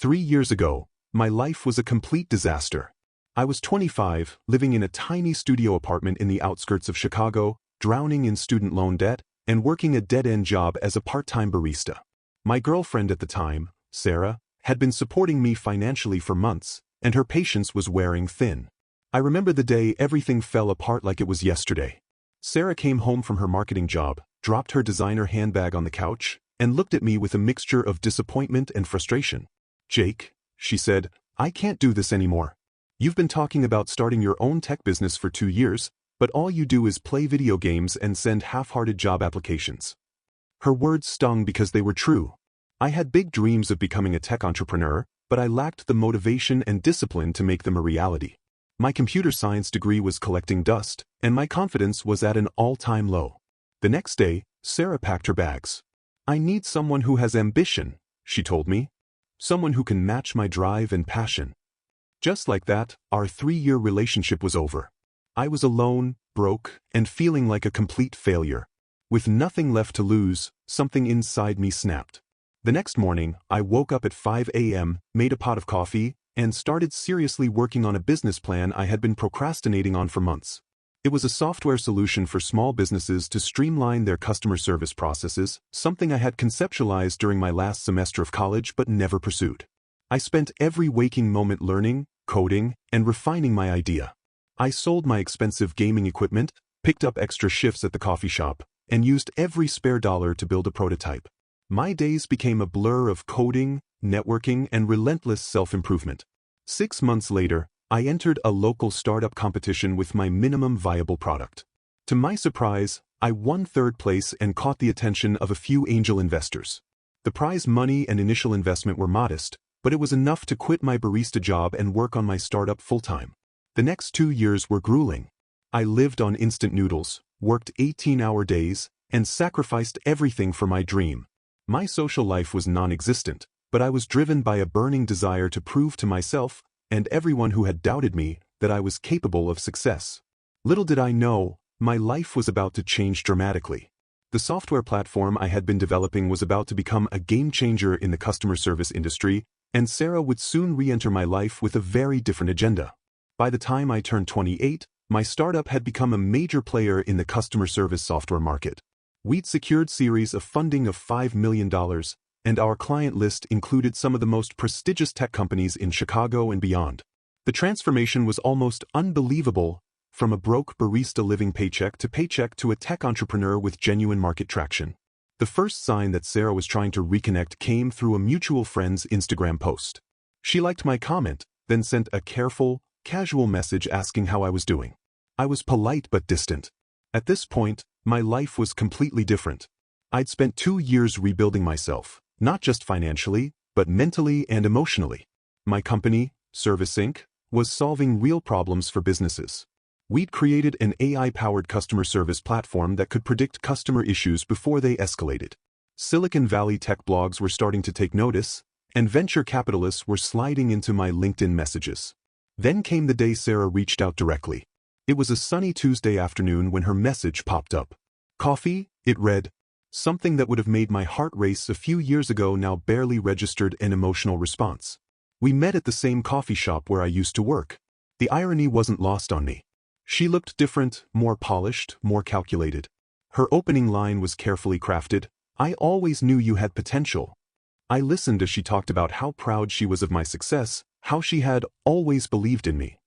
3 years ago, my life was a complete disaster. I was 25, living in a tiny studio apartment in the outskirts of Chicago, drowning in student loan debt, and working a dead-end job as a part-time barista. My girlfriend at the time, Sarah, had been supporting me financially for months, and her patience was wearing thin. I remember the day everything fell apart like it was yesterday. Sarah came home from her marketing job, dropped her designer handbag on the couch, and looked at me with a mixture of disappointment and frustration. "Jake," she said, "I can't do this anymore. You've been talking about starting your own tech business for 2 years, but all you do is play video games and send half-hearted job applications." Her words stung because they were true. I had big dreams of becoming a tech entrepreneur, but I lacked the motivation and discipline to make them a reality. My computer science degree was collecting dust, and my confidence was at an all-time low. The next day, Sarah packed her bags. "I need someone who has ambition," she told me. "Someone who can match my drive and passion." Just like that, our 3-year relationship was over. I was alone, broke, and feeling like a complete failure. With nothing left to lose, something inside me snapped. The next morning, I woke up at 5 a.m., made a pot of coffee, and started seriously working on a business plan I had been procrastinating on for months. It was a software solution for small businesses to streamline their customer service processes, something I had conceptualized during my last semester of college but never pursued. I spent every waking moment learning, coding, and refining my idea. I sold my expensive gaming equipment, picked up extra shifts at the coffee shop, and used every spare dollar to build a prototype. My days became a blur of coding, networking, and relentless self-improvement. 6 months later, I entered a local startup competition with my minimum viable product. To my surprise, I won 3rd place and caught the attention of a few angel investors. The prize money and initial investment were modest, but it was enough to quit my barista job and work on my startup full-time. The next 2 years were grueling. I lived on instant noodles, worked 18-hour days, and sacrificed everything for my dream. My social life was non-existent, but I was driven by a burning desire to prove to myself, and everyone who had doubted me, that I was capable of success. Little did I know, my life was about to change dramatically. The software platform I had been developing was about to become a game-changer in the customer service industry, and Sarah would soon re-enter my life with a very different agenda. By the time I turned 28, my startup had become a major player in the customer service software market. We'd secured series of funding of $5 million, and our client list included some of the most prestigious tech companies in Chicago and beyond. The transformation was almost unbelievable, from a broke barista living paycheck to a tech entrepreneur with genuine market traction. The first sign that Sarah was trying to reconnect came through a mutual friend's Instagram post. She liked my comment, then sent a careful, casual message asking how I was doing. I was polite but distant. At this point, my life was completely different. I'd spent 2 years rebuilding myself, not just financially, but mentally and emotionally. My company, Service Inc., was solving real problems for businesses. We'd created an AI-powered customer service platform that could predict customer issues before they escalated. Silicon Valley tech blogs were starting to take notice, and venture capitalists were sliding into my LinkedIn messages. Then came the day Sarah reached out directly. It was a sunny Tuesday afternoon when her message popped up. "Coffee?" it read. Something that would have made my heart race a few years ago now barely registered an emotional response. We met at the same coffee shop where I used to work. The irony wasn't lost on me. She looked different, more polished, more calculated. Her opening line was carefully crafted. "I always knew you had potential." I listened as she talked about how proud she was of my success, how she had always believed in me.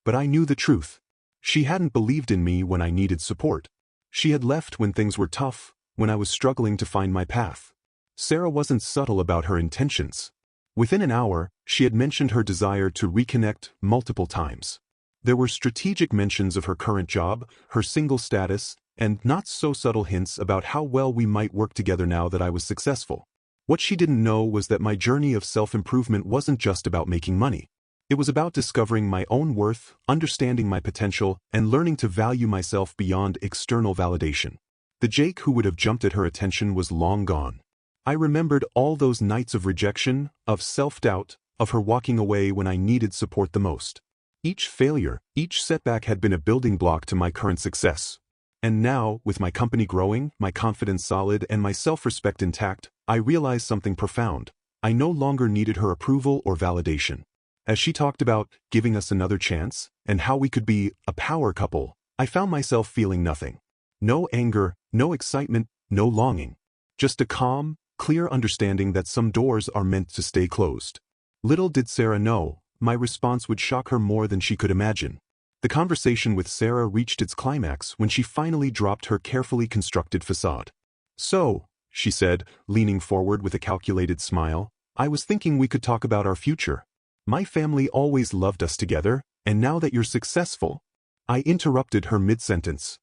But I knew the truth. She hadn't believed in me when I needed support. She had left when things were tough, when I was struggling to find my path. Sarah wasn't subtle about her intentions. Within an hour, she had mentioned her desire to reconnect multiple times. There were strategic mentions of her current job, her single status, and not-so-subtle hints about how well we might work together now that I was successful. What she didn't know was that my journey of self-improvement wasn't just about making money. It was about discovering my own worth, understanding my potential, and learning to value myself beyond external validation. The Jake who would have jumped at her attention was long gone. I remembered all those nights of rejection, of self-doubt, of her walking away when I needed support the most. Each failure, each setback had been a building block to my current success. And now, with my company growing, my confidence solid, and my self-respect intact, I realized something profound. I no longer needed her approval or validation. As she talked about giving us another chance and how we could be a power couple, I found myself feeling nothing. No anger, no excitement, no longing. Just a calm, clear understanding that some doors are meant to stay closed. Little did Sarah know, my response would shock her more than she could imagine. The conversation with Sarah reached its climax when she finally dropped her carefully constructed facade. "So," she said, leaning forward with a calculated smile, "I was thinking we could talk about our future. My family always loved us together, and now that you're successful—" I interrupted her mid-sentence.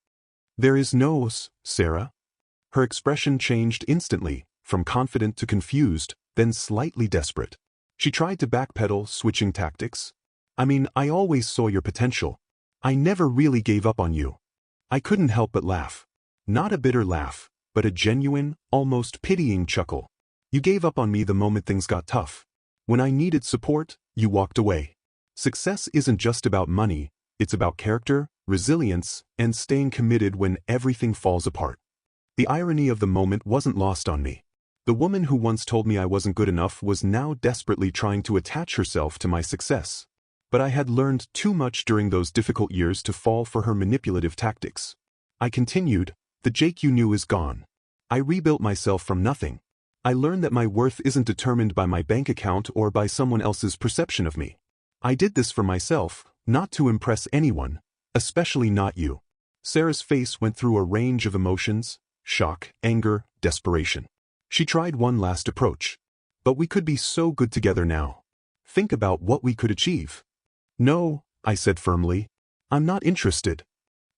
"There is no Sarah." Her expression changed instantly, from confident to confused, then slightly desperate. She tried to backpedal, switching tactics. "I mean, I always saw your potential. I never really gave up on you." I couldn't help but laugh. Not a bitter laugh, but a genuine, almost pitying chuckle. "You gave up on me the moment things got tough. When I needed support, you walked away." Success isn't just about money, it's about character, resilience, and staying committed when everything falls apart. The irony of the moment wasn't lost on me. The woman who once told me I wasn't good enough was now desperately trying to attach herself to my success. But I had learned too much during those difficult years to fall for her manipulative tactics. I continued, "The Jake you knew is gone. I rebuilt myself from nothing. I learned that my worth isn't determined by my bank account or by someone else's perception of me. I did this for myself, not to impress anyone, especially not you." Sarah's face went through a range of emotions: shock, anger, desperation. She tried one last approach. "But we could be so good together now. Think about what we could achieve." "No," I said firmly. "I'm not interested."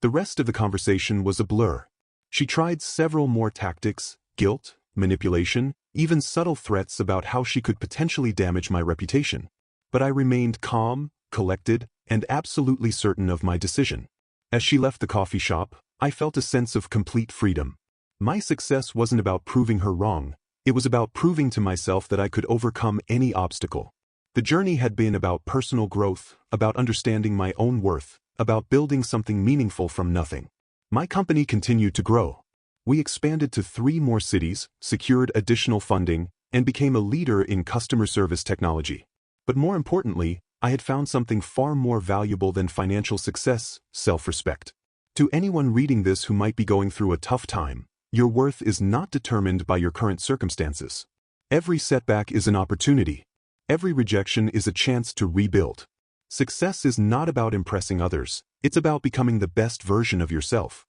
The rest of the conversation was a blur. She tried several more tactics: guilt, manipulation, even subtle threats about how she could potentially damage my reputation. But I remained calm, collected, and absolutely certain of my decision. As she left the coffee shop, I felt a sense of complete freedom. My success wasn't about proving her wrong, it was about proving to myself that I could overcome any obstacle. The journey had been about personal growth, about understanding my own worth, about building something meaningful from nothing. My company continued to grow. We expanded to 3 more cities, secured additional funding, and became a leader in customer service technology. But more importantly, I had found something far more valuable than financial success: self-respect. To anyone reading this who might be going through a tough time, your worth is not determined by your current circumstances. Every setback is an opportunity. Every rejection is a chance to rebuild. Success is not about impressing others, it's about becoming the best version of yourself.